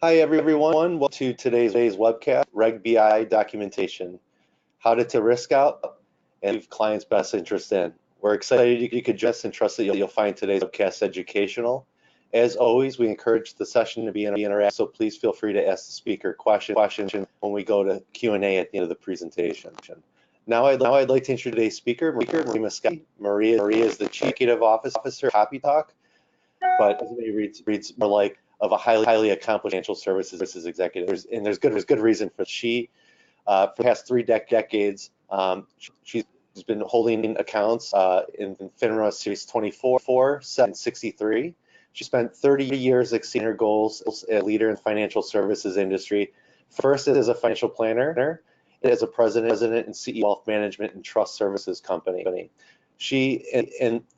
Hi everyone, welcome to today's webcast, Reg BI documentation, how to take risk out and leave clients' best interest in. We're excited you could join us and trust that you'll find today's webcast educational. As always, we encourage the session to be interactive, so please feel free to ask the speaker questions when we go to Q&A at the end of the presentation. Now I'd like to introduce today's speaker, Maria Mascati. Maria is the Chief Executive Officer of CopyTalk, but it reads more like of a highly accomplished financial services executive. And there's good reason for she for the past 3 decades. She's been holding accounts in FINRA Series 24, 763. She spent 30 years exceeding her goals as a leader in the financial services industry. First as a financial planner, and as a president and CEO of Wealth Management and Trust Services Company. She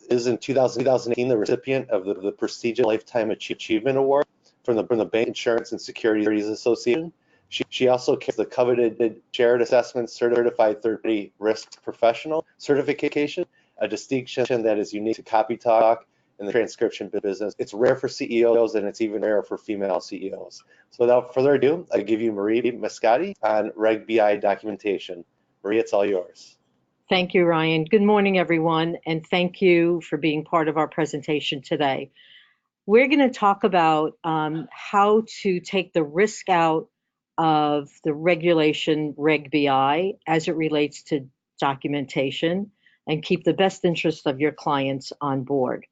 is in 2018 the recipient of the prestigious Lifetime Achievement Award from the Bank Insurance and Securities Association. She also carries the coveted Shared Assessment Certified Third-Party Risk Professional certification, a distinction that is unique to CopyTalk in the transcription business. It's rare for CEOs, and it's even rarer for female CEOs. So without further ado, I give you Maria Mascati on Reg BI documentation. Maria, it's all yours. Thank you, Ryan. Good morning, everyone, and thank you for being part of our presentation today. We're going to talk about how to take the risk out of the regulation Reg BI as it relates to documentation and keep the best interest of your clients on board.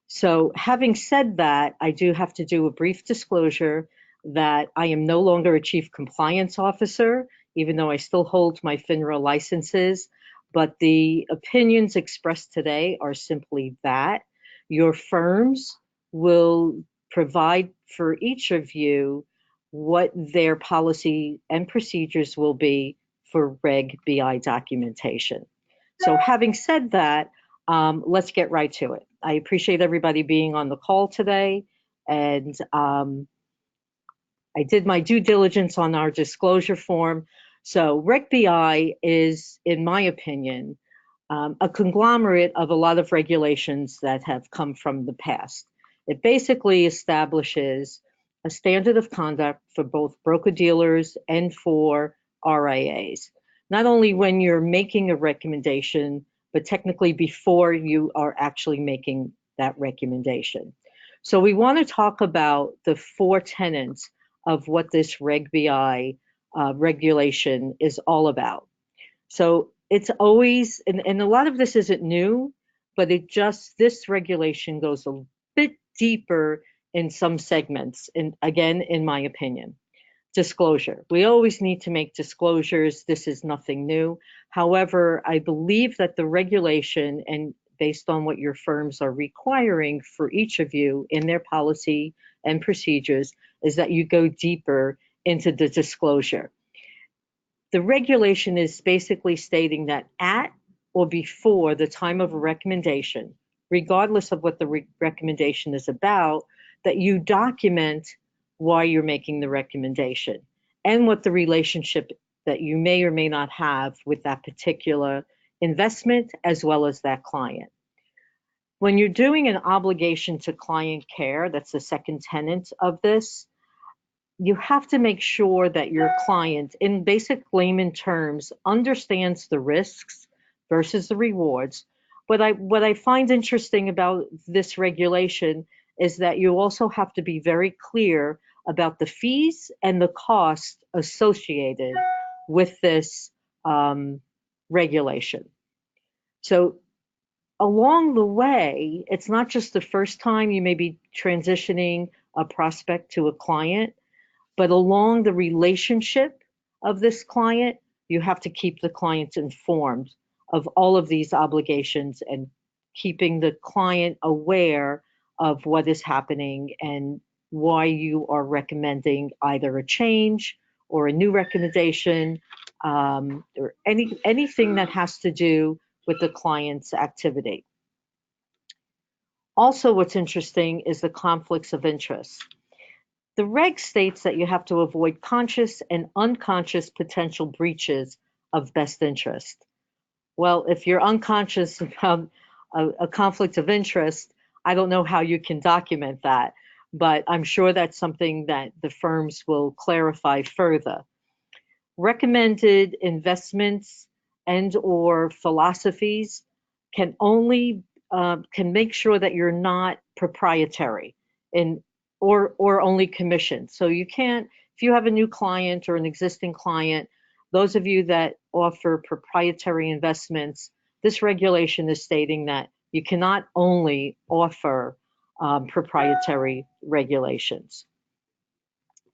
So having said that, I do have to do a brief disclosure that I am no longer a Chief Compliance Officer, even though I still hold my FINRA licenses. But the opinions expressed today are simply that your firms will provide for each of you what their policy and procedures will be for Reg BI documentation. So having said that, let's get right to it. I appreciate everybody being on the call today, and I did my due diligence on our disclosure form. So Reg BI is, in my opinion, a conglomerate of a lot of regulations that have come from the past. It basically establishes a standard of conduct for both broker-dealers and for RIAs, not only when you're making a recommendation, but technically before you are actually making that recommendation. So we want to talk about the 4 tenets of what this Reg BI regulation is all about. So it's always, and a lot of this isn't new, but this regulation goes a bit deeper in some segments, and again, in my opinion. Disclosure. We always need to make disclosures. This is nothing new. However, I believe that the regulation, and based on what your firms are requiring for each of you in their policy and procedures, is that you go deeper into the disclosure. The regulation is basically stating that at or before the time of a recommendation, regardless of what the recommendation is about, that you document why you're making the recommendation and what the relationship that you may or may not have with that particular investment as well as that client. When you're doing an obligation to client care, that's the second tenet of this, you have to make sure that your client, in basic layman terms, understands the risks versus the rewards. What I find interesting about this regulation is that you also have to be very clear about the fees and the cost associated with this regulation. So along the way, it's not just the first time you may be transitioning a prospect to a client, but along the relationship of this client, you have to keep the client informed of all of these obligations and keeping the client aware of what is happening and why you are recommending either a change or a new recommendation or anything that has to do with the client's activity. Also, what's interesting is the conflicts of interest. The reg states that you have to avoid conscious and unconscious potential breaches of best interest. Well, if you're unconscious about a conflict of interest, I don't know how you can document that. but I'm sure that's something that the firms will clarify further. Recommended investments and or philosophies can only can make sure that you're not proprietary and or only commissioned. So you can't, if you have a new client or an existing client, those of you that offer proprietary investments, this regulation is stating that you cannot only offer proprietary regulations.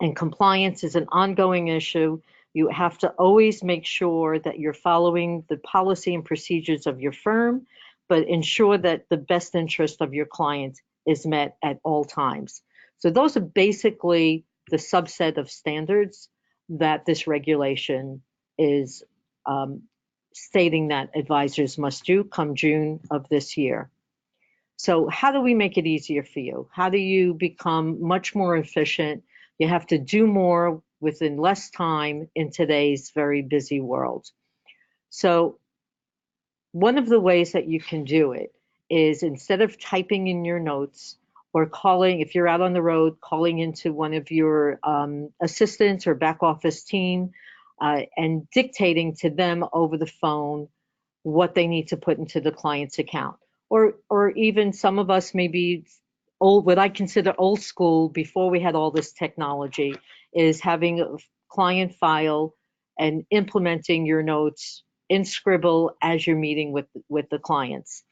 And compliance is an ongoing issue. You have to always make sure that you're following the policy and procedures of your firm, but ensure that the best interest of your client is met at all times. So those are basically the subset of standards that this regulation is stating that advisors must do come June of this year. So how do we make it easier for you? How do you become much more efficient? You have to do more within less time in today's very busy world. So one of the ways that you can do it is, instead of typing in your notes or calling, if you're out on the road, calling into one of your assistants or back office team and dictating to them over the phone what they need to put into the client's account. Or even some of us may be old, what I consider old school before we had all this technology, is having a client file and implementing your notes in Scribble as you're meeting with the clients.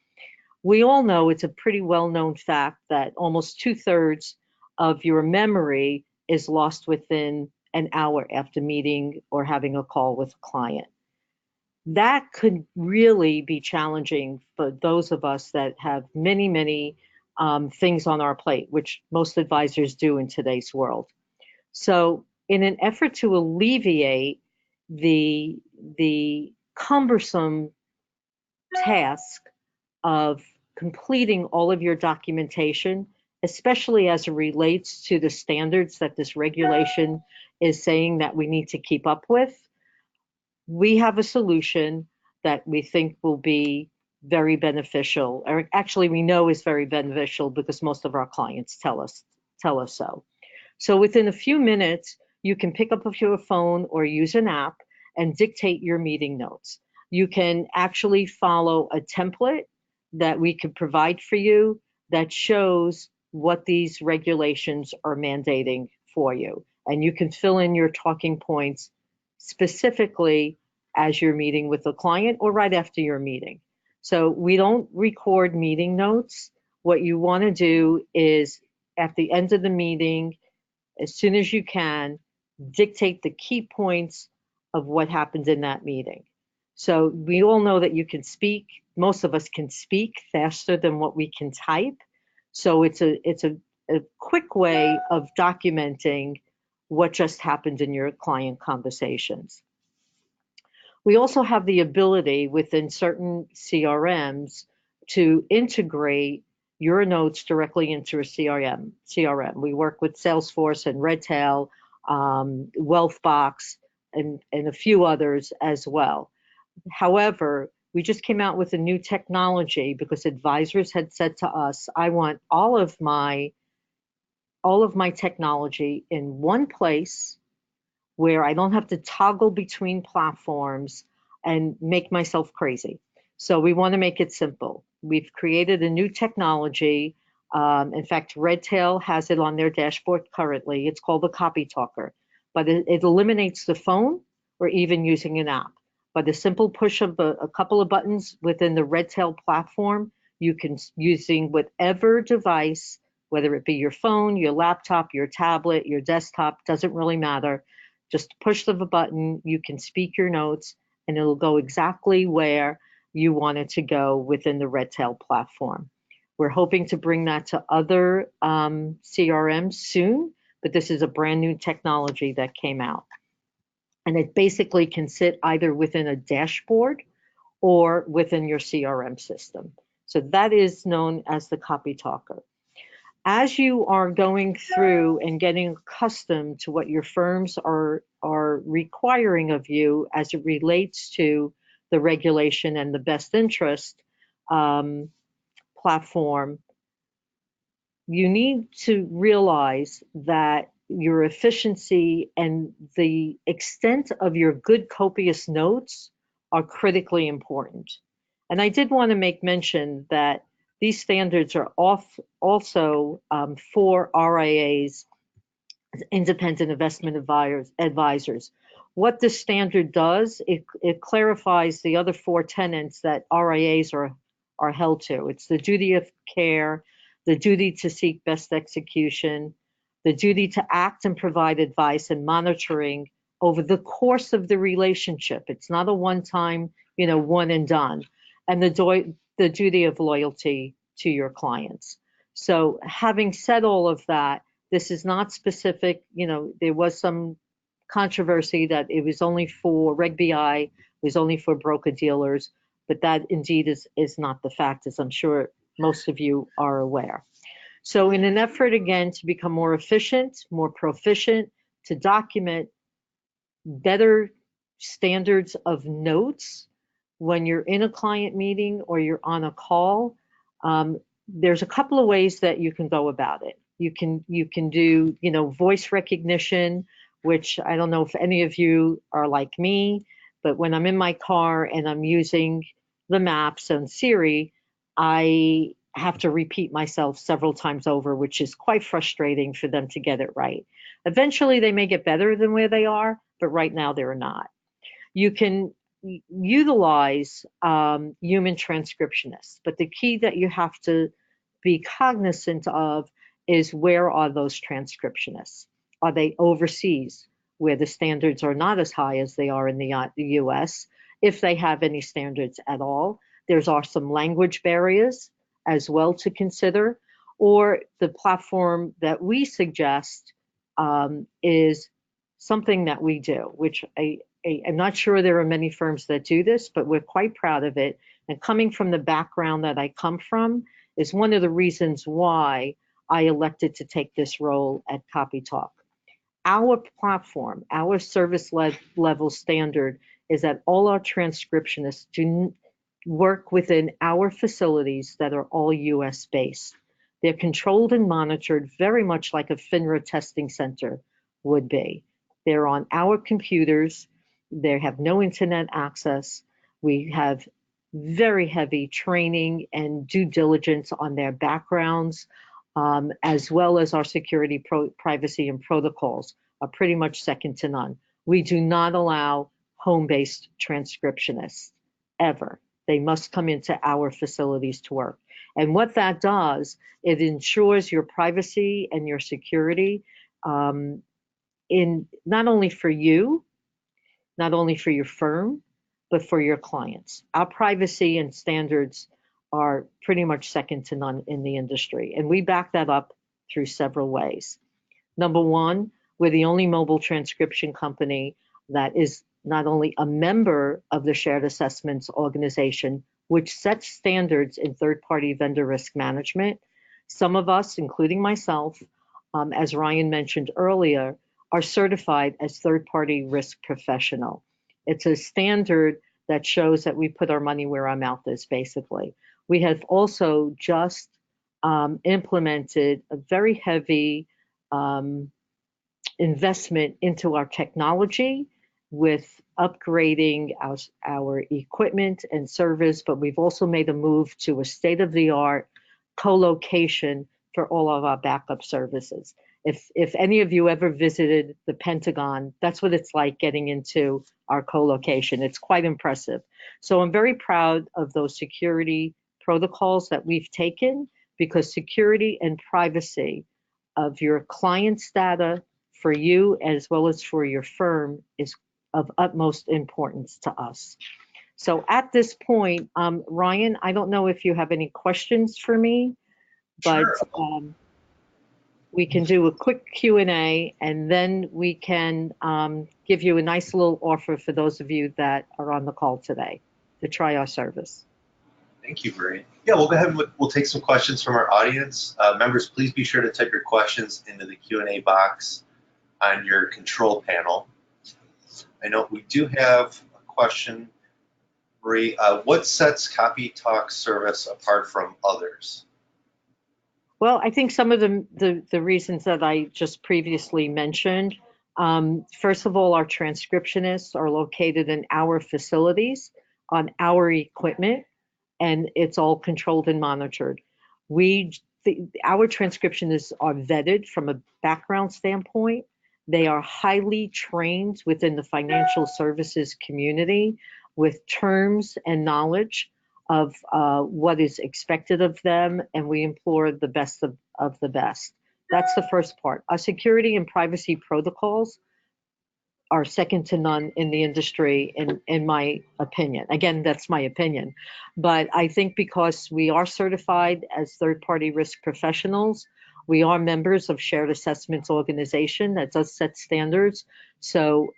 We all know, it's a pretty well-known fact, that almost 2/3 of your memory is lost within an hour after meeting or having a call with a client. That could really be challenging for those of us that have many, many things on our plate, which most advisors do in today's world. So in an effort to alleviate the cumbersome task of completing all of your documentation, especially as it relates to the standards that this regulation is saying that we need to keep up with, we have a solution that we think will be very beneficial, or actually we know is very beneficial because most of our clients tell us so. So within a few minutes, you can pick up your phone or use an app and dictate your meeting notes. You can actually follow a template that we could provide for you that shows what these regulations are mandating for you. And you can fill in your talking points specifically as you're meeting with the client or right after your meeting. So we don't record meeting notes. What you want to do is, at the end of the meeting, as soon as you can, dictate the key points of what happened in that meeting. So we all know that you can speak. Most of us can speak faster than what we can type. So it's a quick way of documenting what just happened in your client conversations. We also have the ability within certain CRMs to integrate your notes directly into a CRM. We work with Salesforce and Redtail, Wealthbox, and a few others as well. However, we just came out with a new technology because advisors had said to us, I want all of my technology in one place where I don't have to toggle between platforms and make myself crazy. So we want to make it simple. We've created a new technology. In fact, Redtail has it on their dashboard currently. It's called the Copy Talker, but it eliminates the phone or even using an app. By the simple push of a couple of buttons within the Redtail platform, you can, using whatever device, whether it be your phone, your laptop, your tablet, your desktop, doesn't really matter. Just push of a button, you can speak your notes, and it'll go exactly where you want it to go within the Redtail platform. We're hoping to bring that to other CRMs soon, but this is a brand new technology that came out. And it basically can sit either within a dashboard or within your CRM system. So that is known as the Copy Talker. As you are going through and getting accustomed to what your firms are requiring of you as it relates to the regulation and the best interest platform, you need to realize that your efficiency and the extent of your good copious notes are critically important. And I did want to make mention that these standards are also for RIAs, independent investment advisors. What this standard does, it clarifies the other four tenets that RIAs are held to. It's the duty of care, the duty to seek best execution, the duty to act and provide advice and monitoring over the course of the relationship. It's not a one-time, one and done. And the duty of loyalty to your clients. So having said all of that, this is not specific. There was some controversy that it was only for Reg BI, it was only for broker dealers, but that indeed is not the fact, as I'm sure most of you are aware. So in an effort, again, to become more efficient, more proficient, to document better standards of notes when you're in a client meeting or you're on a call, there's a couple of ways that you can go about it. You can do, voice recognition, which I don't know if any of you are like me, but when I'm in my car and I'm using the maps and Siri, I have to repeat myself several times over, which is quite frustrating for them to get it right. Eventually, they may get better than where they are, but right now they're not. You can utilize human transcriptionists, but the key that you have to be cognizant of is, where are those transcriptionists? Are they overseas, where the standards are not as high as they are in the US, if they have any standards at all? Are some language barriers as well to consider, or the platform that we suggest is something that we do, which I'm not sure there are many firms that do this, but we're quite proud of it. And coming from the background that I come from is one of the reasons why I elected to take this role at CopyTalk. Our platform, our service level standard is that all our transcriptionists do work within our facilities that are all US based. They're controlled and monitored very much like a FINRA testing center would be. They're on our computers. They have no internet access. We have very heavy training and due diligence on their backgrounds, as well as our security, privacy, and protocols are pretty much second to none. We do not allow home-based transcriptionists, ever. They must come into our facilities to work. And what that does, it ensures your privacy and your security, in not only for you, not only for your firm, but for your clients. Our privacy and standards are pretty much second to none in the industry, and we back that up through several ways. Number one, we're the only mobile transcription company that is not only a member of the Shared Assessments Organization, which sets standards in third-party vendor risk management. Some of us, including myself, as Ryan mentioned earlier, are certified as third-party risk professional. It's a standard that shows that we put our money where our mouth is, basically. We have also just implemented a very heavy investment into our technology with upgrading our equipment and service, but we've also made a move to a state-of-the-art co-location for all of our backup services. If any of you ever visited the Pentagon, that's what it's like getting into our co-location. It's quite impressive. So I'm very proud of those security protocols that we've taken, because security and privacy of your client's data for you as well as for your firm is of utmost importance to us. So at this point, Ryan, I don't know if you have any questions for me, but sure. We can do a quick Q&A, and then we can give you a nice little offer for those of you that are on the call today to try our service. Thank you, Marie. Yeah, we'll go ahead and we'll take some questions from our audience. Members, please be sure to type your questions into the Q&A box on your control panel. I know we do have a question, Marie. What sets CopyTalk service apart from others? Well, I think some of the reasons that I just previously mentioned. First of all, our transcriptionists are located in our facilities on our equipment, and it's all controlled and monitored. We, our transcriptionists are vetted from a background standpoint. They are highly trained within the financial services community with terms and knowledge of what is expected of them, and we implore the best of the best. That's the first part. Our security and privacy protocols are second to none in the industry, in my opinion. Again, that's my opinion. But I think because we are certified as third-party risk professionals, we are members of Shared Assessments Organization that does set standards. So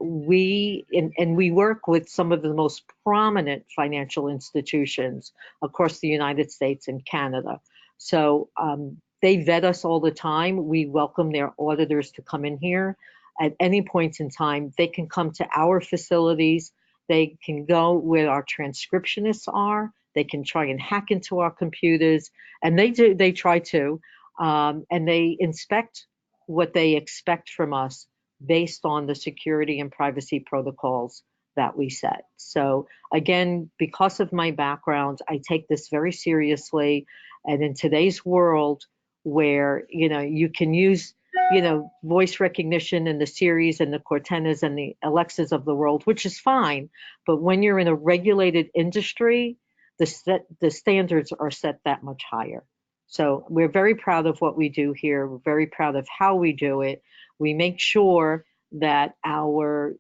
and we work with some of the most prominent financial institutions across the United States and Canada. So they vet us all the time. We welcome their auditors to come in here at any point in time. They can come to our facilities. They can go where our transcriptionists are. They can try and hack into our computers, and they try to, and they inspect what they expect from us based on the security and privacy protocols that we set. So again, because of my background, I take this very seriously. And in today's world where, you can use voice recognition and the Siris and the Cortanas and the Alexas of the world, which is fine. But when you're in a regulated industry, the standards are set that much higher. So we're very proud of what we do here. We're very proud of how we do it. We make sure that our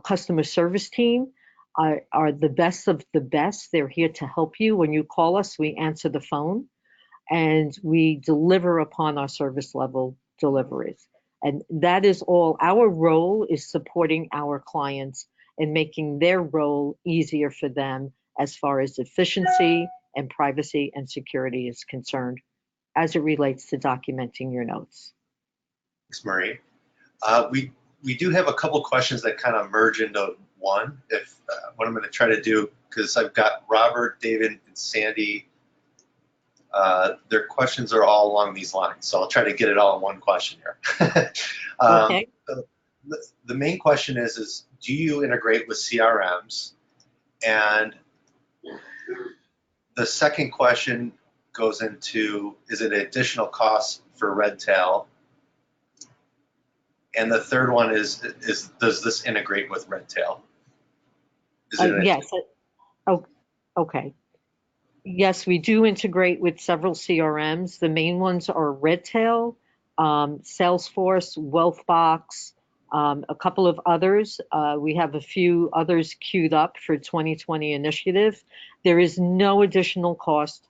customer service team are the best of the best. They're here to help you. When you call us, we answer the phone and we deliver upon our service level deliveries. And that is all. Our role is supporting our clients and making their role easier for them as far as efficiency and privacy and security is concerned as it relates to documenting your notes. Thanks, Marie. We do have a couple questions that kind of merge into one. If what I'm going to try to do, because I've got Robert, David, and Sandy. Their questions are all along these lines, so I'll try to get it all in one question here. Okay. The main question is do you integrate with CRMs? And the second question goes into, is it additional cost for Redtail? And the third one is does this integrate with Redtail? Yes. Oh, okay. Yes, we do integrate with several CRMs. The main ones are Redtail, Salesforce, Wealthbox, a couple of others. We have a few others queued up for 2020 initiative. There is no additional cost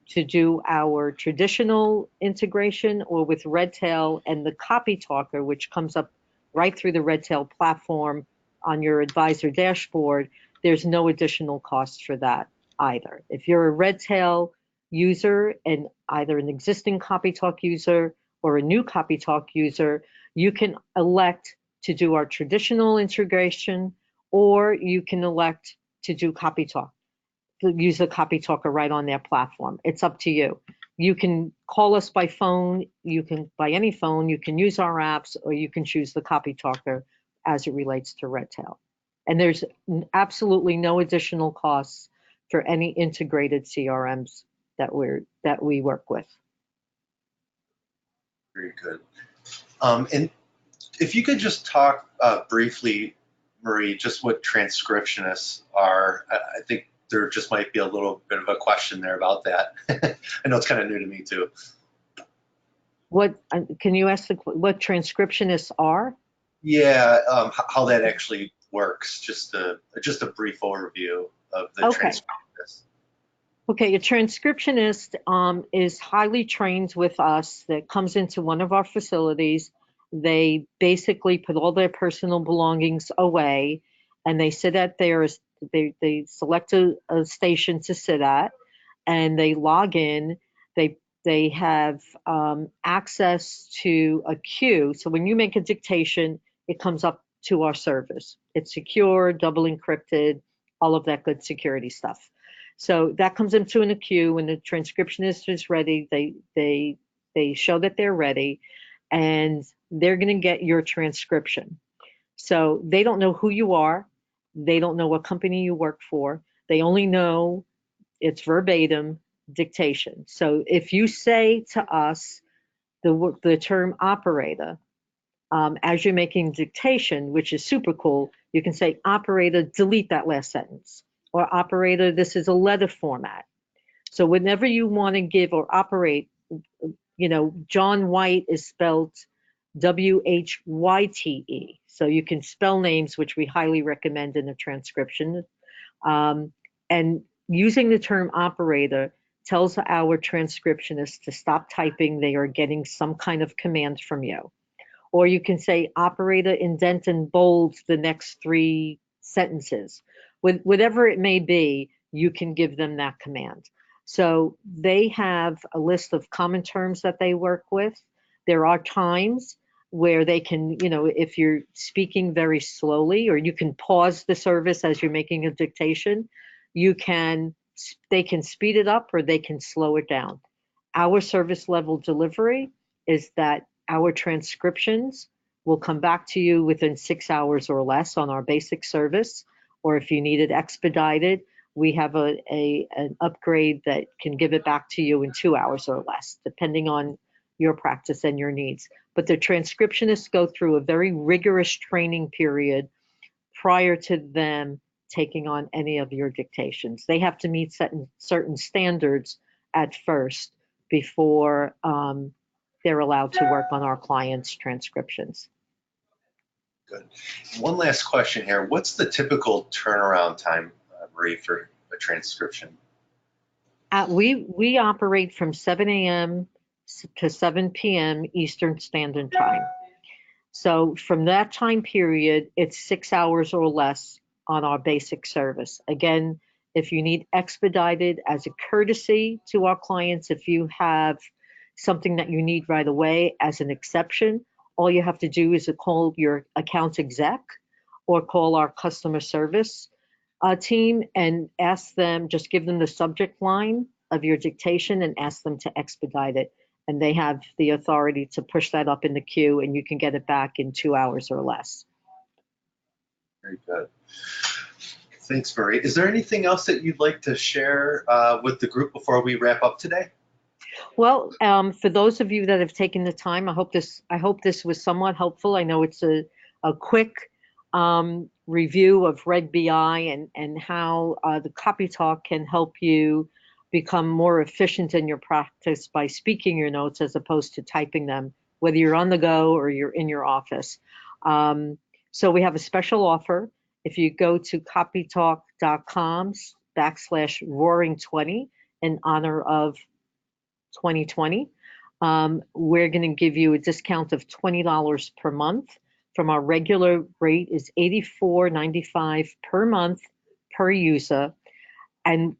to do our traditional integration or with Redtail and the Copy Talker, which comes up right through the Redtail platform on your advisor dashboard. There's no additional cost for that either. If you're a Redtail user and either an existing CopyTalk user or a new CopyTalk user, you can elect to do our traditional integration, or you can elect to do CopyTalk, use the CopyTalker right on their platform. It's up to you. You can call us by phone, you can by any phone, you can use our apps, or you can choose the CopyTalker as it relates to Redtail. And there's absolutely no additional costs for any integrated CRMs that we work with. Very good. And if you could just talk briefly, Marie, just what transcriptionists are. I think there just might be a little bit of a question there about that. I know it's kind of new to me too. What can you ask what transcriptionists are? Yeah, how that actually works. Just a brief overview of the transcriptionist. Okay, a transcriptionist is highly trained with us that comes into one of our facilities. They basically put all their personal belongings away and they sit at they select a station to sit at and they log in. They have access to a queue. So when you make a dictation, it comes up to our service. It's secure, double encrypted, all of that good security stuff. So that comes into a queue. When the transcriptionist is ready, they show that they're ready, and they're going to get your transcription. So they don't know who you are. They don't know what company you work for. They only know it's verbatim dictation. So if you say to us the term operator, as you're making dictation, which is super cool, you can say, operator, delete that last sentence. Or operator, this is a letter format. So whenever you want to give or operate, John White is spelled Whyte. So you can spell names, which we highly recommend in the transcription. And using the term operator tells our transcriptionist to stop typing. They are getting some kind of command from you. Or you can say operator, indent and bold the next 3 sentences. Whatever it may be, you can give them that command. So they have a list of common terms that they work with. There are times where they can, if you're speaking very slowly, or you can pause the service as you're making a dictation, they can speed it up or they can slow it down. Our service level delivery is that our transcriptions will come back to you within 6 hours or less on our basic service, or if you need it expedited, we have an upgrade that can give it back to you in 2 hours or less, depending on your practice and your needs. But the transcriptionists go through a very rigorous training period prior to them taking on any of your dictations. They have to meet certain standards at first before they're allowed to work on our clients' transcriptions. Good. One last question here. What's the typical turnaround time, Marie, for a transcription? We operate from 7 a.m. to 7 p.m. Eastern Standard Time. So from that time period, it's 6 hours or less on our basic service. Again, if you need expedited as a courtesy to our clients, if you have something that you need right away as an exception, all you have to do is call your account exec or call our customer service team and ask them, just give them the subject line of your dictation and ask them to expedite it. And they have the authority to push that up in the queue, and you can get it back in 2 hours or less. Very good. Thanks, Marie. Is there anything else that you'd like to share with the group before we wrap up today? Well, for those of you that have taken the time, I hope this was somewhat helpful. I know it's a quick review of Reg BI and how the CopyTalk can help you become more efficient in your practice by speaking your notes as opposed to typing them, whether you're on the go or you're in your office. So we have a special offer. If you go to copytalk.com/roaring20 in honor of 2020, we're going to give you a discount of $20 per month. From our regular rate is $84.95 per month per user. And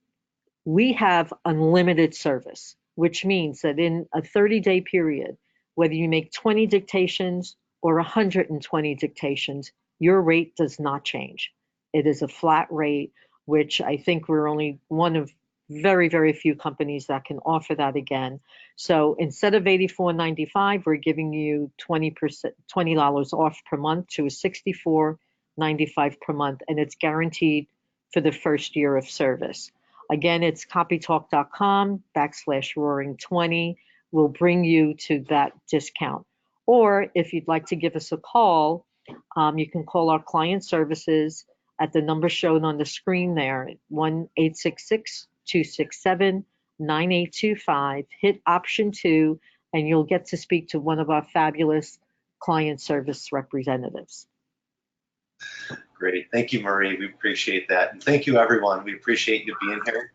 we have unlimited service, which means that in a 30-day period, whether you make 20 dictations or 120 dictations, your rate does not change. It is a flat rate, which I think we're only one of very, very few companies that can offer that again. So instead of $84.95, we're giving you $20 off per month to a $64.95 per month, and it's guaranteed for the first year of service. Again, it's copytalk.com/roaring20 will bring you to that discount. Or if you'd like to give us a call, you can call our client services at the number shown on the screen there, 1-866-267-9825. Hit option 2, and you'll get to speak to one of our fabulous client service representatives. Great. Thank you, Marie. We appreciate that. And thank you, everyone. We appreciate you being here.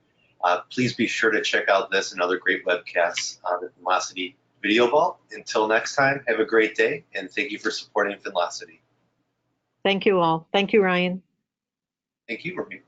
Please be sure to check out this and other great webcasts on the Finlocity Video Vault. Until next time, have a great day, and thank you for supporting Finlocity. Thank you all. Thank you, Ryan. Thank you, Marie.